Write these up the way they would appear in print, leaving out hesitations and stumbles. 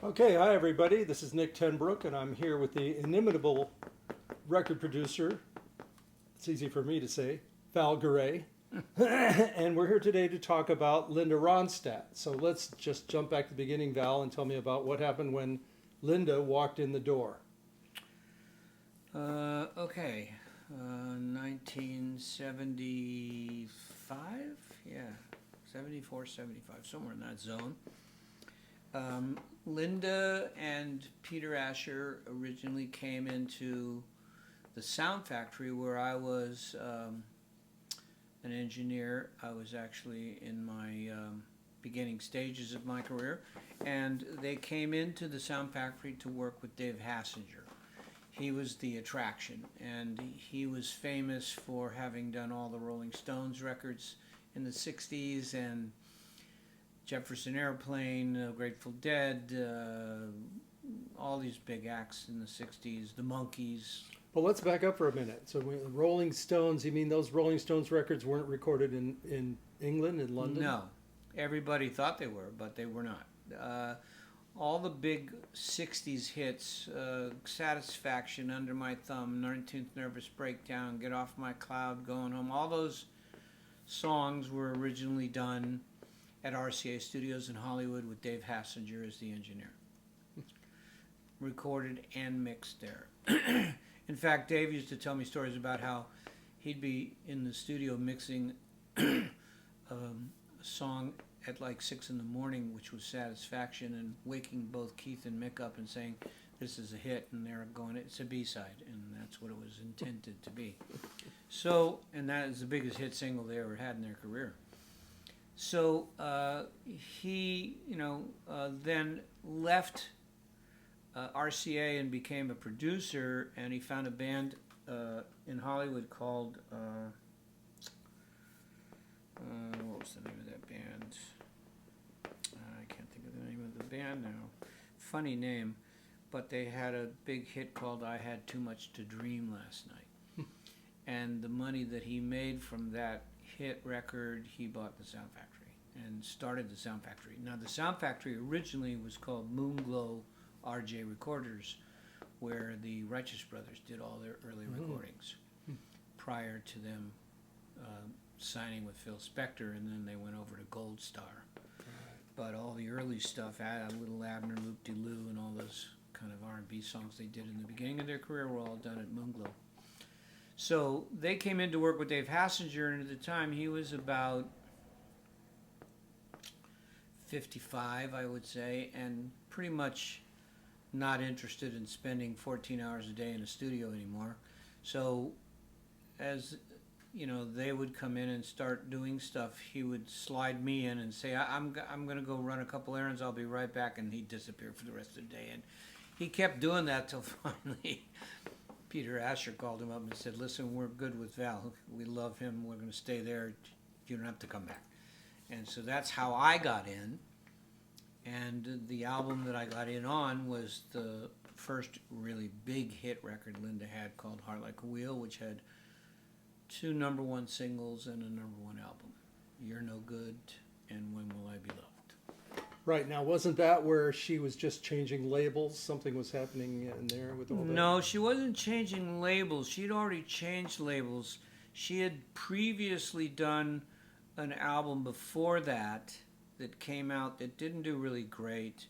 Okay, hi everybody. This is Nick tenBroek, and I'm here with the inimitable record producer. It's easy for me to say, Val Garay. And we're here today to talk about Linda Ronstadt. So let's just jump back to the beginning, Val, and tell me about what happened when Linda walked in the door. Okay. 1975? Yeah, 74, 75, somewhere in that zone. Linda and Peter Asher originally came into the Sound Factory where I was an engineer. I was actually in my beginning stages of my career, and they came into the Sound Factory to work with Dave Hassinger. He was the attraction, and he was famous for having done all the Rolling Stones records in the 60s and Jefferson Airplane, Grateful Dead, all these big acts in the 60s, the Monkees. Well, let's back up for a minute. So, Rolling Stones, you mean those Rolling Stones records weren't recorded in England, in London? No, everybody thought they were, but they were not. All the big 60s hits, Satisfaction, Under My Thumb, 19th Nervous Breakdown, Get Off My Cloud, Going Home, all those songs were originally done at RCA Studios in Hollywood with Dave Hassinger as the engineer. Recorded and mixed there. In fact, Dave used to tell me stories about how he'd be in the studio mixing a song at like 6 in the morning, which was Satisfaction, and waking both Keith and Mick up and saying, this is a hit, and they're going, it's a B-side, and that's what it was intended to be. So, and that is the biggest hit single they ever had in their career. So he, then left RCA and became a producer, and he found a band in Hollywood called, what was the name of that band? I can't think of the name of the band now. Funny name, but they had a big hit called I Had Too Much to Dream last night. And the money that he made from that hit record, he bought the Sound Factory and started the Sound Factory. Now, the Sound Factory originally was called Moonglow RJ Recorders, where the Righteous Brothers did all their early recordings prior to them signing with Phil Spector, and then they went over to Gold Star. But all the early stuff, Little Abner, Loop-de-Loo, and all those kind of R&B songs they did in the beginning of their career were all done at Moonglow. So they came in to work with Dave Hassinger, and at the time he was about 55, I would say, and pretty much not interested in spending 14 hours a day in a studio anymore. So as they would come in and start doing stuff, he would slide me in and say, I'm going to go run a couple errands, I'll be right back, and he'd disappear for the rest of the day. And he kept doing that till finally Peter Asher called him up and said, listen, we're good with Val. We love him. We're going to stay there. You don't have to come back. And so that's how I got in. And the album that I got in on was the first really big hit record Linda had called Heart Like a Wheel, which had 2 #1 singles and a #1 album, You're No Good and When Will I Be Loved. Right, now wasn't that where she was just changing labels? Something was happening in there with all that? No, she wasn't changing labels. She'd already changed labels. She had previously done an album before that came out that didn't do really great,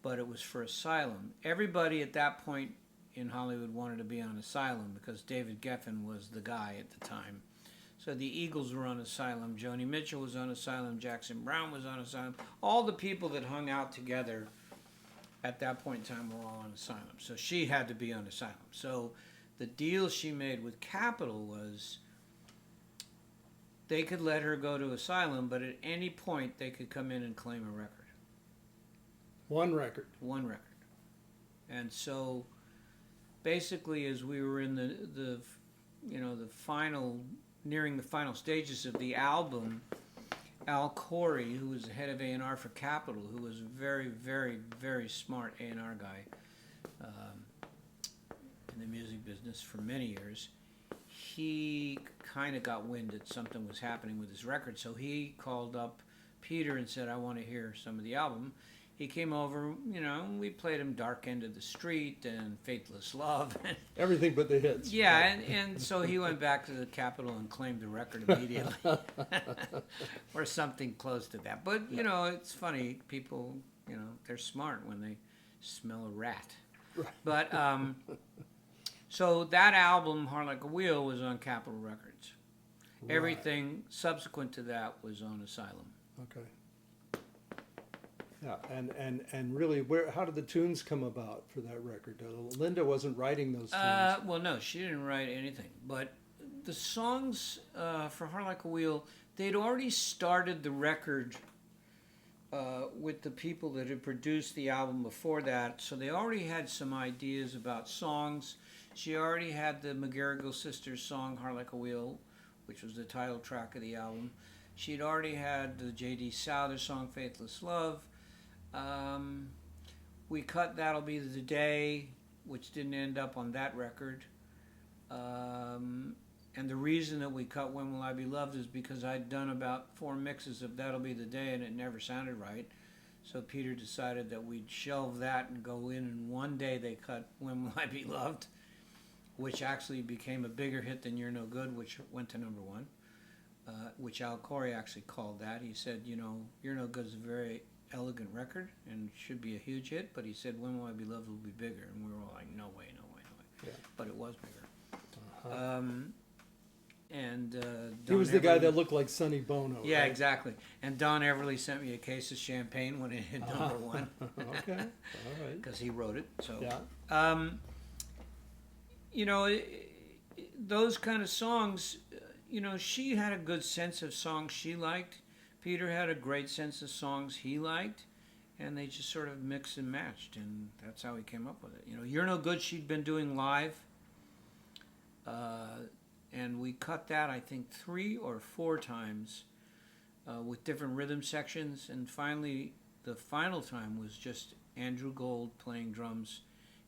but it was for Asylum. Everybody at that point in Hollywood wanted to be on Asylum because David Geffen was the guy at the time. So the Eagles were on Asylum, Joni Mitchell was on Asylum, Jackson Browne was on Asylum. All the people that hung out together at that point in time were all on Asylum. So she had to be on Asylum. So the deal she made with Capitol was they could let her go to Asylum, but at any point they could come in and claim a record. One record. One record. And so basically, as we were in the final, nearing the final stages of the album, Al Corey, who was the head of A&R for Capitol, who was a very, very, very smart A&R guy in the music business for many years, he kind of got wind that something was happening with his record, so he called up Peter and said, I want to hear some of the album. he came over, and we played him Dark End of the Street and Faithless Love. Everything but the hits. Yeah, and so he went back to the Capitol and claimed the record immediately. Or something close to that. But, it's funny. People, they're smart when they smell a rat. Right. But, so that album, Heart Like a Wheel, was on Capitol Records. Right. Everything subsequent to that was on Asylum. Okay. Yeah, and really, how did the tunes come about for that record? Linda wasn't writing those tunes. Well, no, she didn't write anything. But the songs for Heart Like a Wheel, they'd already started the record with the people that had produced the album before that. So they already had some ideas about songs. She already had the McGarrigle Sisters song, Heart Like a Wheel, which was the title track of the album. She'd already had the J.D. Souther song, Faithless Love. We cut That'll Be the Day, which didn't end up on that record. And the reason that we cut When Will I Be Loved is because I'd done about 4 mixes of That'll Be the Day and it never sounded right. So Peter decided that we'd shelve that and go in, and one day they cut When Will I Be Loved, which actually became a bigger hit than You're No Good, which went to number 1, which Al Corey actually called that. He said, You're No Good is a very elegant record and should be a huge hit, but he said When Will I Be Loved will be bigger, and we were all like, no way. Yeah. But it was bigger. Uh-huh. Don He was the guy Everly- that looked like Sonny Bono. Yeah, right? exactly. And Don Everly sent me a case of champagne when it hit number 1. Okay, all right. Because he wrote it. So Yeah. those kind of songs, she had a good sense of songs she liked. Peter had a great sense of songs he liked, and they just sort of mixed and matched, and that's how he came up with it. You're No Good she'd been doing live, and we cut that, I think, 3 or 4 times with different rhythm sections, and finally, the final time was just Andrew Gold playing drums,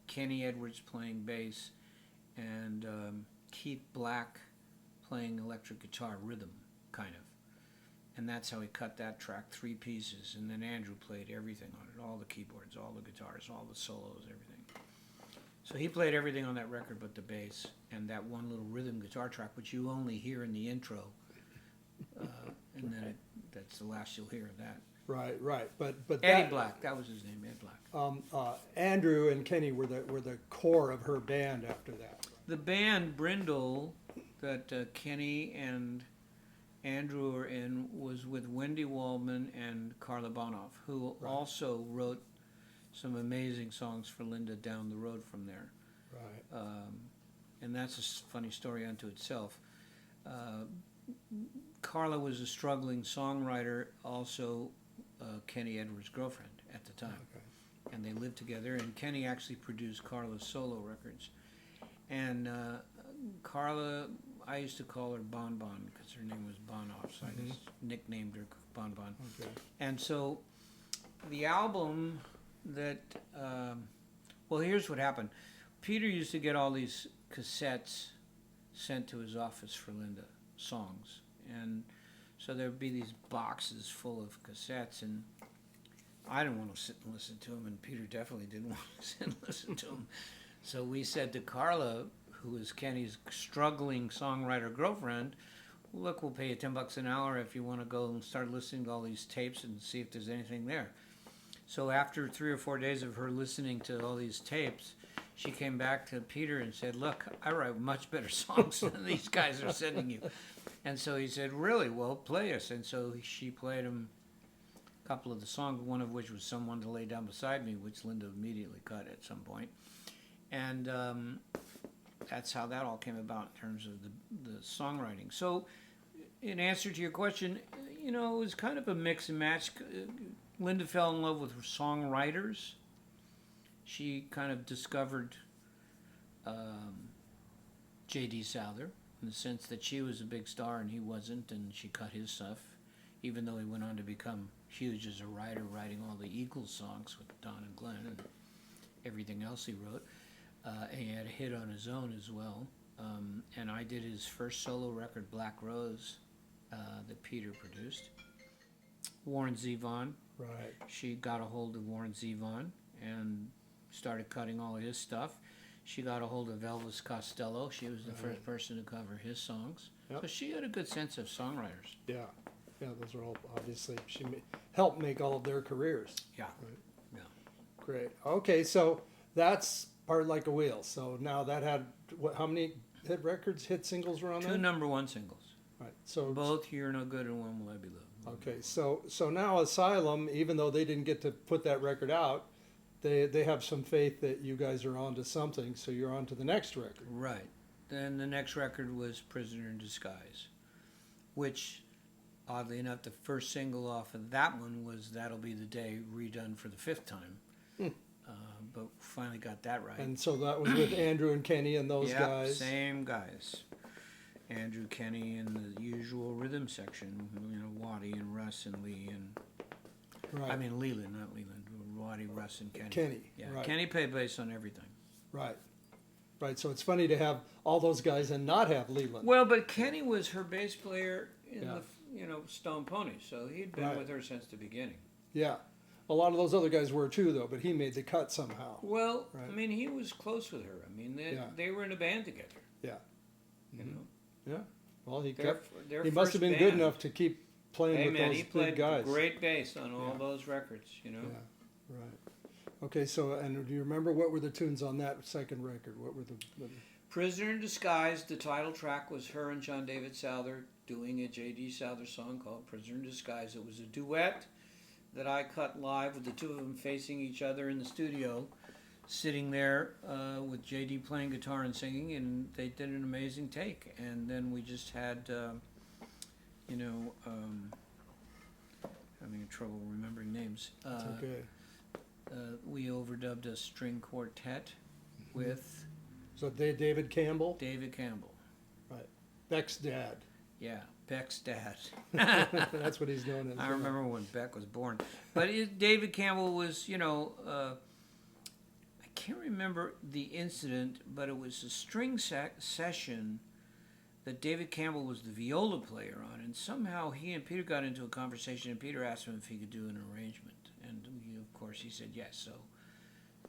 Kenny Edwards playing bass, and Keith Black playing electric guitar rhythm, kind of. And that's how he cut that track, 3 pieces. And then Andrew played everything on it, all the keyboards, all the guitars, all the solos, everything. So he played everything on that record but the bass and that one little rhythm guitar track, which you only hear in the intro. And then that's the last you'll hear of that. Right. But Eddie Black, that was his name, Ed Black. Andrew and Kenny were the core of her band after that. The band Brindle that Kenny and Andrew were in was with Wendy Waldman and Carla Bonoff, who also wrote some amazing songs for Linda down the road from there. Right. And that's a funny story unto itself. Carla was a struggling songwriter, also Kenny Edwards' girlfriend at the time. Okay. And they lived together, and Kenny actually produced Carla's solo records. And Carla, I used to call her Bon Bon because her name was Bonoff, so I just nicknamed her Bon Bon. Okay. And so the album that, here's what happened. Peter used to get all these cassettes sent to his office for Linda, songs. And so there'd be these boxes full of cassettes, and I didn't want to sit and listen to them, and Peter definitely didn't want to sit and listen to them. So we said to Carla, who was Kenny's struggling songwriter girlfriend, look, we'll pay you $10 an hour if you want to go and start listening to all these tapes and see if there's anything there. So after 3 or 4 days of her listening to all these tapes, she came back to Peter and said, look, I write much better songs than these guys are sending you. And so he said, really? Well, play us. And so she played him a couple of the songs, one of which was Someone to Lay Down Beside Me, which Linda immediately cut at some point. And that's how that all came about in terms of the songwriting. So in answer to your question, it was kind of a mix and match. Linda fell in love with her songwriters. She kind of discovered J.D. Souther in the sense that she was a big star and he wasn't, and she cut his stuff, even though he went on to become huge as a writer, writing all the Eagles songs with Don and Glenn and everything else he wrote. And he had a hit on his own as well. And I did his first solo record, Black Rose, that Peter produced. Warren Zevon Right. She got a hold of Warren Zevon and started cutting all of his stuff. She got a hold of Elvis Costello. She was the first person to cover his songs. Yep. So she had a good sense of songwriters. Yeah. Yeah, those are all obviously, helped make all of their careers. Yeah. Right. Yeah. Great. Okay, so that's Part Like a Wheel. So now that had, how many hit singles were on Two that? #1 singles. Right. So Both You're No Good and When Will I Be Loved. okay, so now Asylum, even though they didn't get to put that record out, they have some faith that you guys are on to something, so you're on to the next record. Right. Then the next record was Prisoner in Disguise, which, oddly enough, the first single off of that one was That'll Be the Day, redone for the 5th time. But finally got that right. And so that was with Andrew and Kenny and those guys. Same guys. Andrew, Kenny, and the usual rhythm section. Waddy and Russ and Lee and Right. I mean Leland, not Leland. Waddy, Russ, and Kenny. Kenny. Yeah, Right. Kenny played bass on everything. Right. Right. So it's funny to have all those guys and not have Leland. Well, but Kenny was her bass player in Yeah. the Stone Ponies, so he'd been Right. with her since the beginning. Yeah. A lot of those other guys were too, though, but he made the cut somehow. Well, Right. I mean, he was close with her. I mean, they were in a band together. Yeah. You know, Yeah. Well, he Their kept. their He must first have been band. good enough to keep playing Hey with man, those he big played guys. great bass on all Yeah. those records. You know. Yeah. Right. Okay. So, and do you remember what were the tunes on that second record? What were the Prisoner in Disguise, the title track was her and John David Souther doing a J.D. Souther song called Prisoner in Disguise. It was a duet that I cut live with the two of them facing each other in the studio, sitting there with J.D. playing guitar and singing, and they did an amazing take. And then we just had, having trouble remembering names. It's okay. We overdubbed a string quartet with So David Campbell, David Campbell. Beck's dad. Yeah, Beck's dad. That's what he's known as. I remember when Beck was born. But David Campbell was, I can't remember the incident, but it was a string session that David Campbell was the viola player on. And somehow he and Peter got into a conversation, and Peter asked him if he could do an arrangement. And of course he said yes. So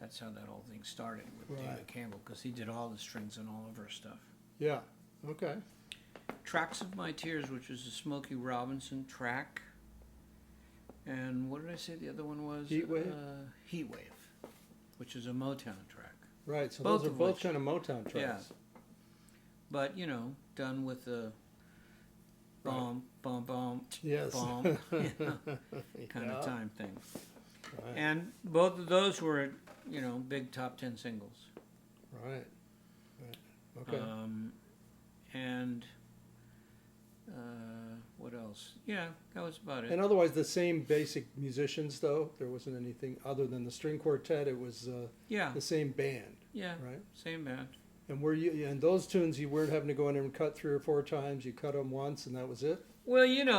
that's how that whole thing started with Right. David Campbell, because he did all the strings on all of our stuff. Yeah. Okay. Tracks of My Tears, which was a Smokey Robinson track. And what did I say the other one was? Heatwave? Heatwave, which is a Motown track. Right. So Both those are of both which- kind of Motown tracks. Yeah. But, done with the bum, bum, bum, Yes. bum, kind Yeah. of time thing. Right. And both of those were, big top 10 singles. Right. Right. Okay. And what else? Yeah, that was about it. And otherwise, the same basic musicians, though. There wasn't anything other than the string quartet. It was Yeah, the same band, yeah, right? same band. And and those tunes, you weren't having to go in there and cut 3 or 4 times. You cut them once, and that was it. Well, yeah,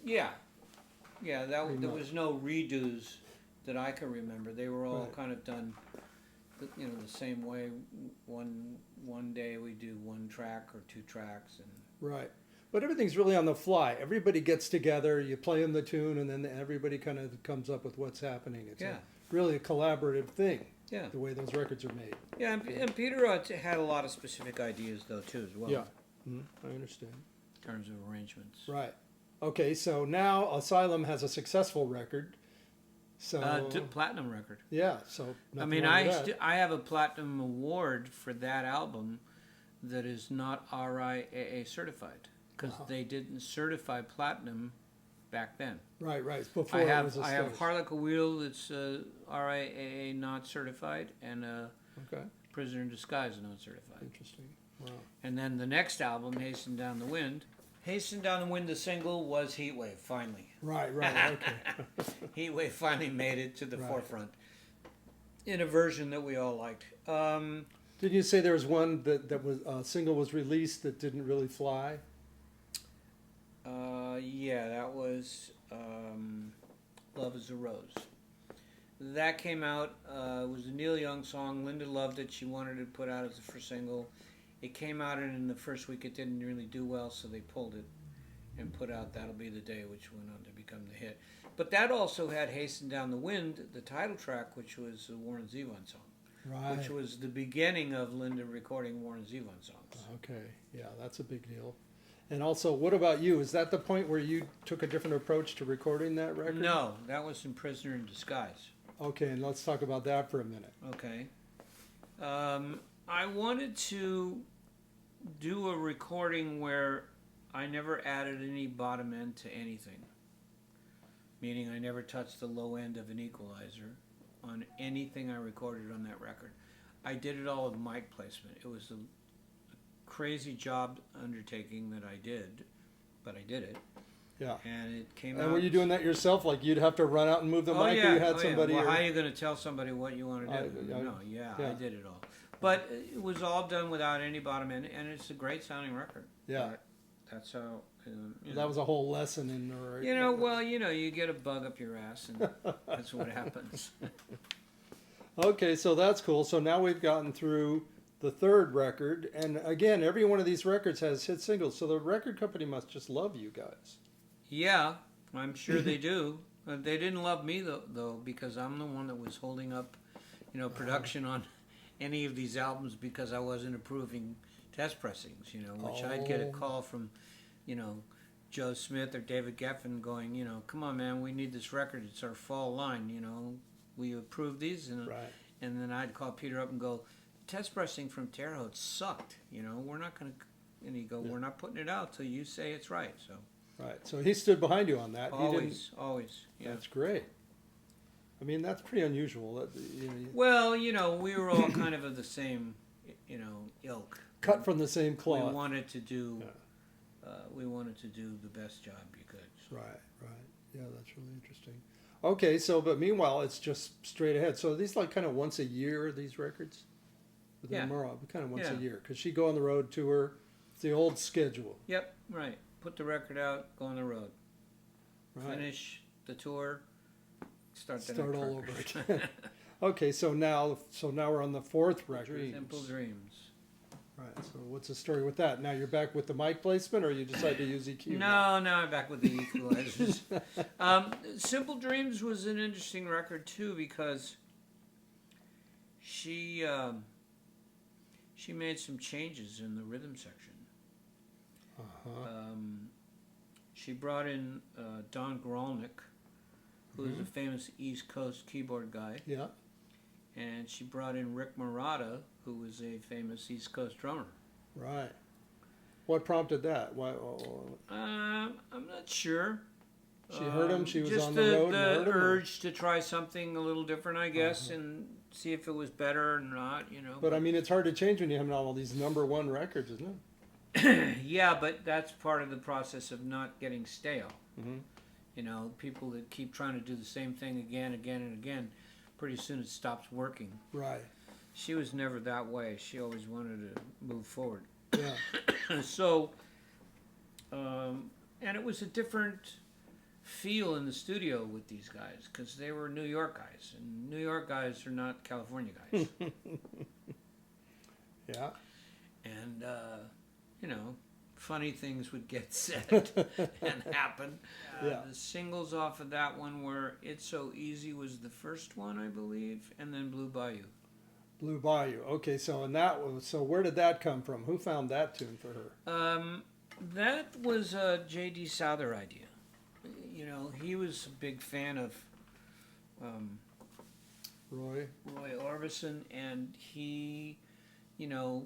there Pretty was no redos that I can remember. They were all Right. kind of done, the same way. One day we do 1 track or 2 tracks, and Right. But everything's really on the fly. Everybody gets together. You play them the tune, and then everybody kind of comes up with what's happening. It's yeah, really a collaborative thing. yeah, The way those records are made. yeah. And Peter had a lot of specific ideas though too, as well. Yeah. I understand. In terms of arrangements. Right. Okay, so now Asylum has a successful record. So Platinum record. yeah, so I nothing mean, wrong with that. I have a platinum award for that album that is not RIAA certified, because they didn't certify platinum back then. Right. Before I it have was I have established. Heart Like a Wheel that's RIAA not certified, and Okay, Prisoner in Disguise not certified. interesting. Wow. And then the next album, Hasten Down the Wind. Hasten Down the Wind, the single, was Heatwave, finally. Right. Okay. Heatwave finally made it to the Right. forefront in a version that we all liked. Did you say there was one that was single was released that didn't really fly? Yeah, that was Love is a Rose. That came out, it was a Neil Young song. Linda loved it. She wanted to put out as the first single. It came out, and in the first week it didn't really do well, so they pulled it and put out That'll Be the Day, which went on to become the hit. But that also had "Hasten Down the Wind," the title track, which was a Warren Zevon song, Right. which was the beginning of Linda recording Warren Zevon songs. Okay. Yeah, that's a big deal. And also, what about you? Is that the point where you took a different approach to recording that record? No, that was in "Prisoner in Disguise." Okay, and let's talk about that for a minute. Okay. I wanted to do a recording where I never added any bottom end to anything. Meaning I never touched the low end of an equalizer on anything I recorded on that record. I did it all with mic placement. It was a crazy job undertaking that I did, but I did it. Yeah. And it came out. And were you doing that yourself? Like you'd have to run out and move the mic, or you had somebody? Well, how are you going to tell somebody what you want to do? I did it all. But it was all done without any bottom end, and it's a great sounding record. Yeah. But that's how. That was a whole lesson in the. You get a bug up your ass, and that's what happens. Okay, so that's cool. So now we've gotten through the third record, and again, every one of these records has hit singles. So the record company must just love you guys. Yeah, I'm sure they do. They didn't love me though, because I'm the one that was holding up, production on any of these albums because I wasn't approving test pressings. Which I'd get a call from, Joe Smith or David Geffen going, come on, man, we need this record. It's our fall line. Will you approve these? And Right. and then I'd call Peter up and go, test pressing from Terre Haute sucked. We're not going to. And he'd go, we're not putting it out till you say it's right. So. Right. So he stood behind you on that. Always. Yeah. That's great. I mean, that's pretty unusual. Well, we were all kind of the same, ilk. Cut from the same cloth. We wanted to do, the best job you could. So. Right. Yeah, that's really interesting. Okay, but meanwhile, it's just straight ahead. So are these like kind of once a year, these records? Yeah. Kind of once a year. Because she go on the road tour. It's the old schedule. Yep, right. Put the record out, go on the road. Right. Finish the tour, start all over again. Okay, so now we're on the fourth record. Simple Dreams. Right. So what's the story with that? Now you're back with the mic placement, or you decide to use EQ? No, I'm back with the equalizers. Simple Dreams was an interesting record too because she made some changes in the rhythm section. She brought in Don Grolnick, who is a famous East Coast keyboard guy. Yeah. And she brought in Rick Marotta, who was a famous East Coast drummer. Right. What prompted that? Why? I'm not sure. She heard him. She was just on the road. Just the urge to try something a little different, I guess, and see if it was better or not. But I mean, it's hard to change when you have all these #1 records, isn't it? Yeah, but that's part of the process of not getting stale. Mm-hmm. People that keep trying to do the same thing again and again, pretty soon it stops working. Right. She was never that way. She always wanted to move forward. Yeah. So, and it was a different feel in the studio with these guys because they were New York guys, and New York guys are not California guys. Yeah. And, funny things would get said and happen. Yeah. The singles off of that one were It's So Easy was the first one, I believe, and then Blue Bayou. Blue Bayou. Okay, so where did that come from? Who found that tune for her? That was a J.D. Souther idea. He was a big fan of Roy Orbison, and he,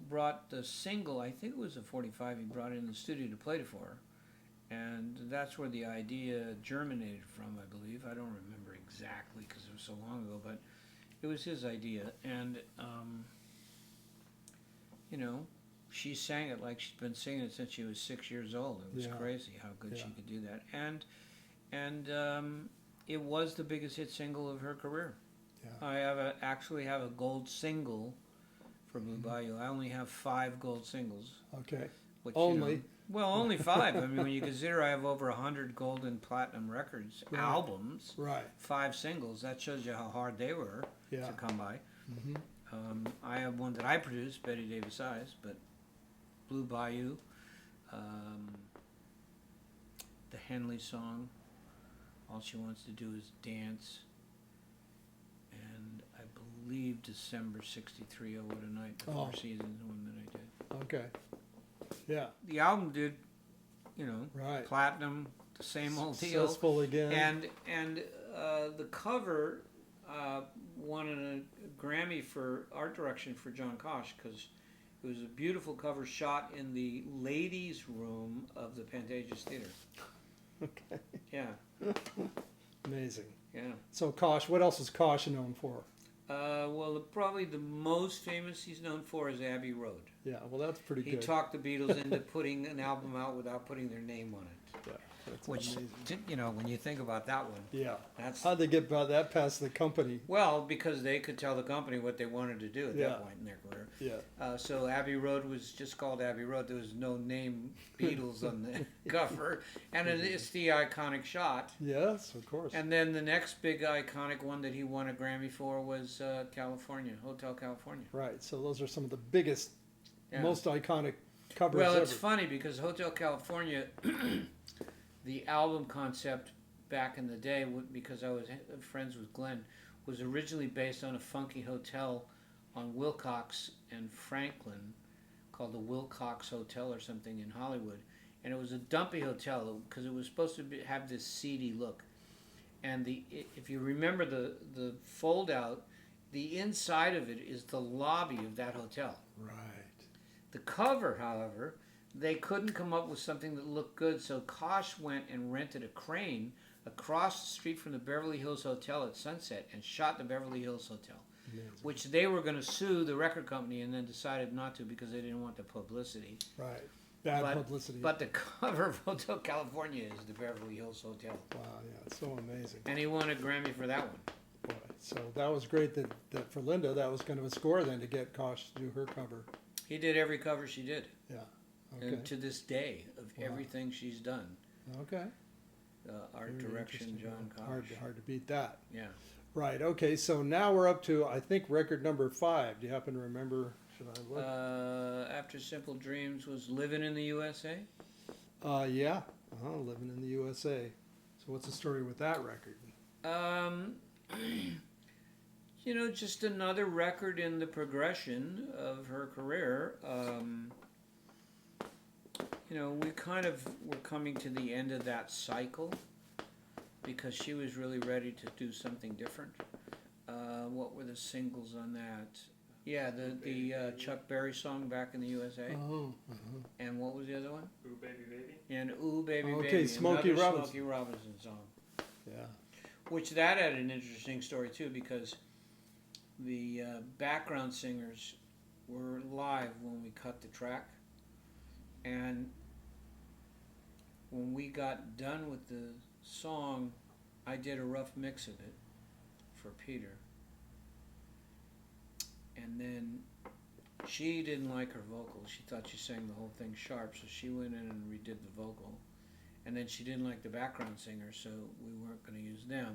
brought the single, I think it was a 45, he brought it in the studio to play it for her. And that's where the idea germinated from, I believe. I don't remember exactly because it was so long ago, but it was his idea. And, she sang it like she'd been singing it since she was 6 years old. It was crazy how good she could do that. And it was the biggest hit single of her career. Yeah. I actually have a gold single for Blue Bayou. I only have 5 gold singles. Okay. Which, only. Only 5. I mean, when you consider I have over 100 gold and platinum records, albums, 5 singles, that shows you how hard they were to come by. Mm-hmm. I have one that I produced, Betty Davis Eyes, but Blue Bayou, the Henley song, All She Wants to Do Is Dance. And I believe December '63, Oh What a Night, the Four Seasons one that I did. Okay. Yeah. The album did, you know, Right. platinum, the same old deal. Successful again. And the cover won a Grammy for art direction for John Kosh because it was a beautiful cover shot in the ladies' room of the Pantages Theater. Okay. Yeah. Amazing. Yeah. So Kosh, what else is Kosh known for? Well, probably the most famous he's known for is Abbey Road. Yeah, well, that's pretty He good. talked the Beatles into putting an album out without putting their name on it. Yeah, that's Which, amazing. you know, when you think about that one, Yeah. that's... How'd they get by that past the company? Well, because they could tell the company what they wanted to do at Yeah. that point in their career. Yeah. So Abbey Road was just called Abbey Road. There was no name Beatles on the cover. And it's the iconic shot. Yes, of course. And then the next big iconic one that he won a Grammy for was California, Hotel California. Right. So those are some of the biggest, Yeah. most iconic covers Well, ever. it's funny because Hotel California, the album concept back in the day, because I was friends with Glenn, was originally based on a funky hotel on Wilcox and Franklin called the Wilcox Hotel or something in Hollywood. And it was a dumpy hotel because it was supposed to have this seedy look. And if you remember the fold out, the inside of it is the lobby of that hotel. Right. The cover, however, they couldn't come up with something that looked good, so Kosh went and rented a crane across the street from the Beverly Hills Hotel at Sunset and shot the Beverly Hills Hotel, Amazing. which they were going to sue the record company and then decided not to because they didn't want the publicity. Right. Bad publicity. But the cover of Hotel California is the Beverly Hills Hotel. Wow, yeah, it's so amazing. And he won a Grammy for that one. Boy, so that was great that for Linda, that was kind of a score then to get Kosh to do her cover. He did every cover she did. Yeah. Okay. And to this day, of everything she's done. Okay. Art Very direction, interesting. John Kosh. Hard to beat that. Yeah. Right. Okay. So now we're up to, I think, record number 5. Do you happen to remember? Should I look? After Simple Dreams was Living in the USA. Yeah. Living in the USA. So what's the story with that record? You know, just another record in the progression of her career. You know, we kind of were coming to the end of that cycle because she was really ready to do something different. What were the singles on that? Yeah, the Chuck Berry song, Back in the USA. Oh. And what was the other one? Ooh Baby Baby. And Ooh Baby Okay, Baby. Smokey another Robinson. Smokey Robinson song. Yeah. Which that had an interesting story too because the background singers were live when we cut the track. And when we got done with the song, I did a rough mix of it for Peter. And then she didn't like her vocals. She thought she sang the whole thing sharp, so she went in and redid the vocal. And then she didn't like the background singer, so we weren't going to use them.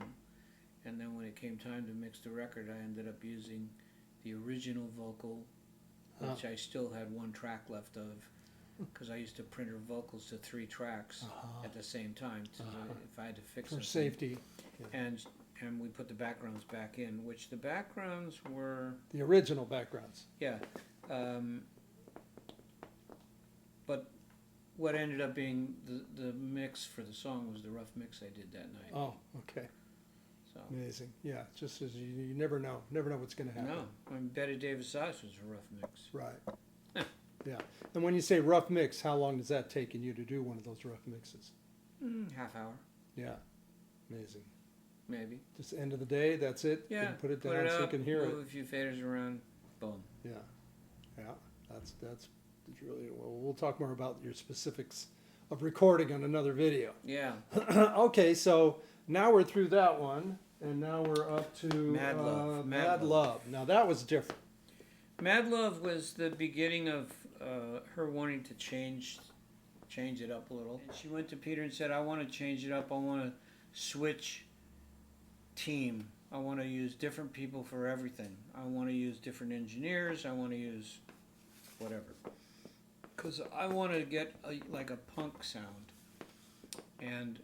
And then when it came time to mix the record, I ended up using the original vocal, which I still had one track left of, because I used to print her vocals to 3 tracks at the same time, so if I had to fix For something. safety. And we put the backgrounds back in, which the backgrounds were, The original backgrounds. yeah. But what ended up being the mix for the song was the rough mix I did that night. Oh, okay. So. Amazing. Yeah, just as you never know what's going to happen. No, I mean, Betty Davis Eyes was a rough mix. Right. Yeah. And when you say rough mix, how long does that take in you to do one of those rough mixes? Half hour, Yeah. Amazing. maybe. Just end of the day, that's it? Yeah. You put it down so you up, can hear it. move a few faders around, boom. Yeah. Yeah. That's really, well, we'll talk more about your specifics of recording on another video. Yeah. Okay, so now we're through that one, and now we're up to Mad Love. Mad Love. Now that was different. Mad Love was the beginning of her wanting to change it up a little. And she went to Peter and said, I want to change it up. I want to switch team. I want to use different people for everything. I want to use different engineers. I want to use whatever. Because I want to get like a punk sound. And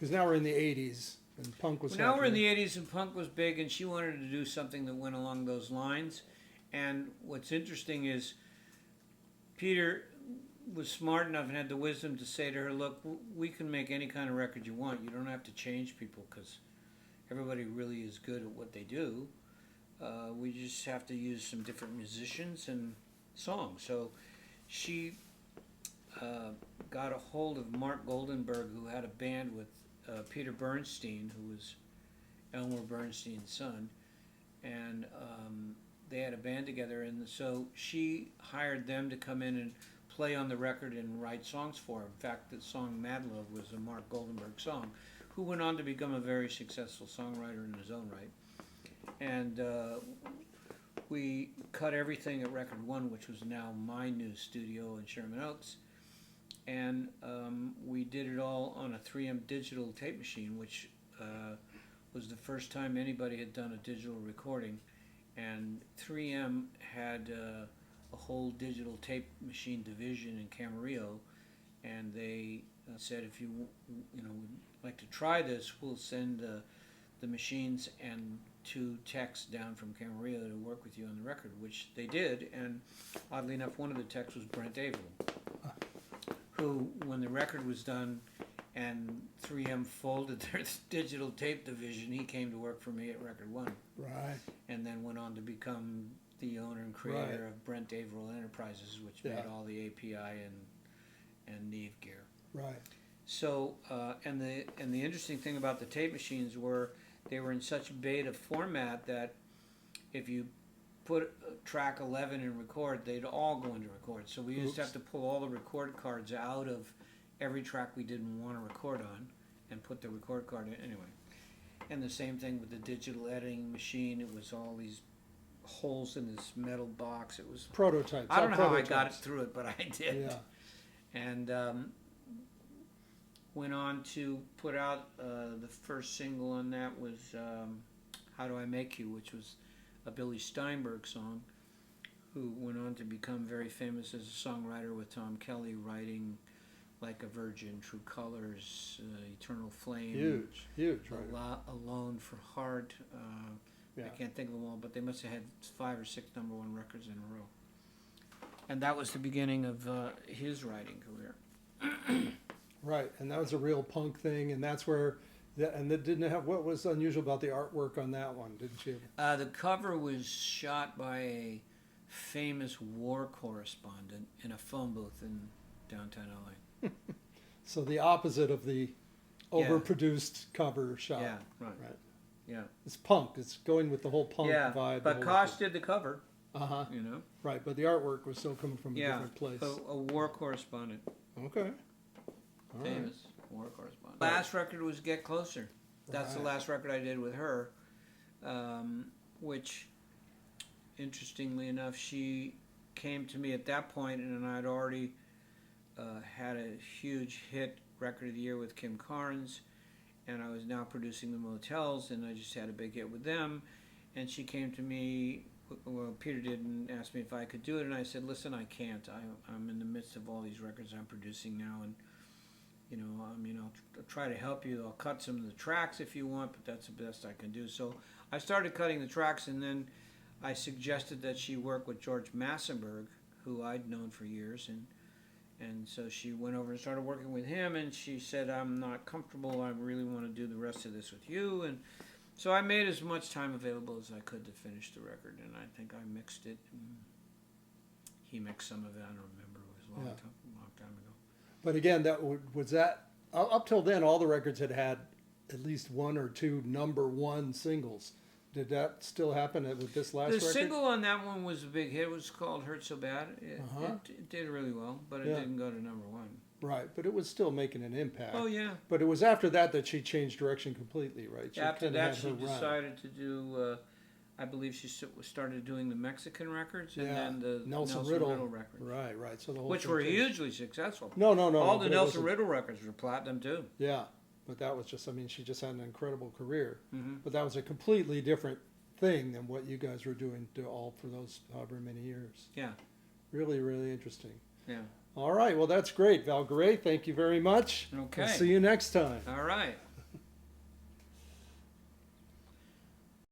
Because now we're in the 80s and punk was Now we're in happening. the 80s and punk was big, and she wanted to do something that went along those lines. And what's interesting is Peter was smart enough and had the wisdom to say to her, look, we can make any kind of record you want. You don't have to change people because everybody really is good at what they do. We just have to use some different musicians and songs. So she got a hold of Mark Goldenberg, who had a band with Peter Bernstein, who was Elmer Bernstein's son, and they had a band together, and so she hired them to come in and play on the record and write songs for her. In fact, the song Mad Love was a Mark Goldenberg song, who went on to become a very successful songwriter in his own right. And we cut everything at Record One, which was now my new studio in Sherman Oaks, and we did it all on a 3M digital tape machine, which was the first time anybody had done a digital recording. And 3M had a whole digital tape machine division in Camarillo, and they said, if you would like to try this, we'll send the machines and 2 techs down from Camarillo to work with you on the record, which they did. And oddly enough, one of the techs was Brent Averill, who, when the record was done and 3M folded their digital tape division, he came to work for me at Record One. Right. And then went on to become the owner and creator of Brent Averill Enterprises, which made all the API and Neve gear. Right. So, and the interesting thing about the tape machines were they were in such beta format that if you put track 11 in record, they'd all go into record. So we used to have to pull all the record cards out of every track we didn't want to record on and put the record card in anyway. And the same thing with the digital editing machine. It was all these holes in this metal box. It was Prototypes. I don't know how I prototypes. got it through it, but I did. Yeah. And went on to put out the first single on that was How Do I Make You, which was a Billy Steinberg song, who went on to become very famous as a songwriter with Tom Kelly, writing Like a Virgin, True Colors, Eternal Flame. Huge, right? Alone for Heart. Yeah. I can't think of them all, but they must have had 5 or 6 #1 records in a row. And that was the beginning of his writing career. Right, and that was a real punk thing, and that's where, and that didn't have, what was unusual about the artwork on that one, didn't you? The cover was shot by a famous war correspondent in a phone booth in downtown LA. So the opposite of the overproduced cover shot. Yeah, right. Yeah. It's punk. It's going with the whole punk vibe. But Kosh did the cover. Uh-huh. You know. Right, but the artwork was still coming from a different place. A war correspondent. Okay. All Famous war correspondent. Last record was Get Closer. That's the last record I did with her, which, interestingly enough, she came to me at that point, and I'd already had a huge hit record of the year with Kim Carnes, and I was now producing the Motels, and I just had a big hit with them. And she came to me, well, Peter did, and asked me if I could do it, and I said, listen, I can't. I'm in the midst of all these records I'm producing now, and I'll try to help you. I'll cut some of the tracks if you want, but that's the best I can do. So I started cutting the tracks, and then I suggested that she work with George Massenberg, who I'd known for years, and so she went over and started working with him, and she said, I'm not comfortable. I really want to do the rest of this with you. And so I made as much time available as I could to finish the record, and I think I mixed it. And he mixed some of it. I don't remember. It was a long time ago. But again, was that up till then, all the records had at least 1 or 2 #1 singles. Did that still happen with this last record? The single on that one was a big hit. It was called Hurt So Bad. It did really well, but it didn't go to #1. Right, but it was still making an impact. Oh, yeah. But it was after that she changed direction completely, right? She After kinda that, had she her run. decided to do, I believe she started doing the Mexican records and then the Nelson Riddle records. Right. So the whole which thing were changed. hugely successful. No. All the but it Nelson wasn't- Riddle records were platinum, too. Yeah, but that was just, she just had an incredible career. Mm-hmm. But that was a completely different thing than what you guys were doing all for those however many years. Yeah. Really, really interesting. Yeah. All right, well, that's great. Val Garay, thank you very much. Okay. We'll see you next time. All right.